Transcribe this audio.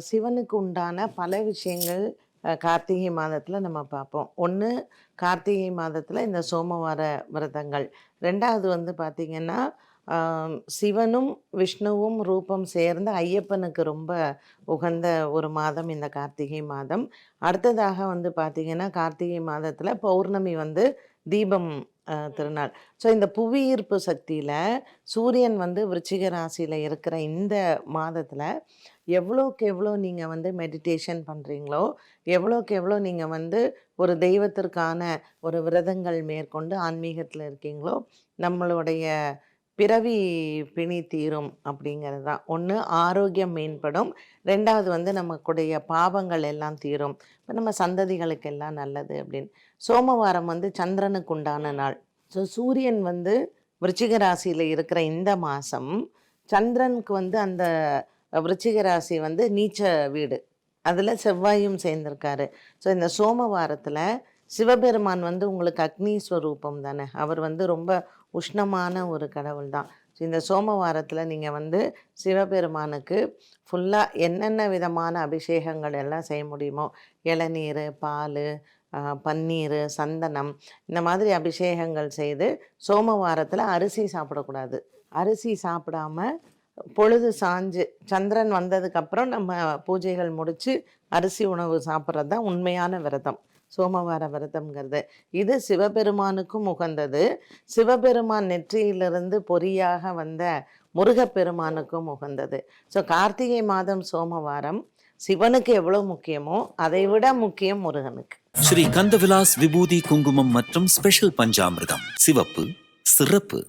சிவனுக்கு உண்டான பல விஷயங்கள் கார்த்திகை மாதத்தில் நம்ம பார்ப்போம். ஒன்று, கார்த்திகை மாதத்தில் இந்த சோமவார விரதங்கள். 2வது வந்து பார்த்திங்கன்னா, சிவனும் விஷ்ணுவும் ரூபம் சேர்ந்த ஐயப்பனுக்கு ரொம்ப உகந்த ஒரு மாதம் இந்த கார்த்திகை மாதம். அடுத்ததாக வந்து பார்த்திங்கன்னா, கார்த்திகை மாதத்தில் பௌர்ணமி வந்து தீபம் திருநாள். ஸோ இந்த புவியீர்ப்பு சக்தியில் சூரியன் வந்து விருச்சிக ராசியில் இருக்கிற இந்த மாதத்தில் எவ்வளோக்கு எவ்வளோ நீங்கள் வந்து மெடிடேஷன் பண்ணுறீங்களோ, எவ்வளோக்கு எவ்வளோ நீங்கள் வந்து ஒரு தெய்வத்திற்கான ஒரு விரதங்கள் மேற்கொண்டு ஆன்மீகத்தில் இருக்கீங்களோ, நம்மளுடைய பிறவி பிணி தீரும் அப்படிங்கிறது தான். ஒன்று, ஆரோக்கியம் மேம்படும். 2வது வந்து நமக்குடைய பாவங்கள் எல்லாம் தீரும். இப்போ நம்ம சந்ததிகளுக்கு எல்லாம் நல்லது அப்படின்னு. சோமவாரம் வந்து சந்திரனுக்கு உண்டான நாள். ஸோ சூரியன் வந்து விருச்சிக ராசியில் இருக்கிற இந்த மாதம் சந்திரனுக்கு வந்து அந்த விருச்சிக ராசி வந்து நீச்ச வீடு, அதில் செவ்வாயும் சேர்ந்திருக்காரு. ஸோ இந்த சோமவாரத்தில் சிவபெருமான் வந்து உங்களுக்கு அக்னி ஸ்வரூபம் தானே, அவர் வந்து ரொம்ப உஷ்ணமான ஒரு கடவுள் தான். ஸோ இந்த சோமவாரத்தில் நீங்கள் வந்து சிவபெருமானுக்கு ஃபுல்லாக என்னென்ன விதமான அபிஷேகங்கள் எல்லாம் செய்ய முடியுமோ, இளநீர், பால், பன்னீர், சந்தனம், இந்த மாதிரி அபிஷேகங்கள் செய்து, சோமவாரத்தில் அரிசி சாப்பிடக்கூடாது. அரிசி சாப்பிடாம பொழுது சாஞ்சு சந்திரன் வந்ததுக்கப்புறம் நம்ம பூஜைகள் முடித்து அரிசி உணவு சாப்பிட்றது தான் உண்மையான விரதம், சோமவார விரதம்ங்கிறது. இது சிவபெருமானுக்கும் உகந்தது. சிவபெருமான் நெற்றியிலிருந்து பொறியாக வந்த முருகப்பெருமானுக்கும் உகந்தது. ஸோ கார்த்திகை மாதம் சோமவாரம் சிவனுக்கு எவ்வளோ முக்கியமோ அதை விட முக்கியம் முருகனுக்கு. ஸ்ரீ கந்தவிலாஸ் விபூதி குங்குமம் மற்றும் ஸ்பெஷல் பஞ்சாமிர்தம். சிவப்பு, சிறப்பு.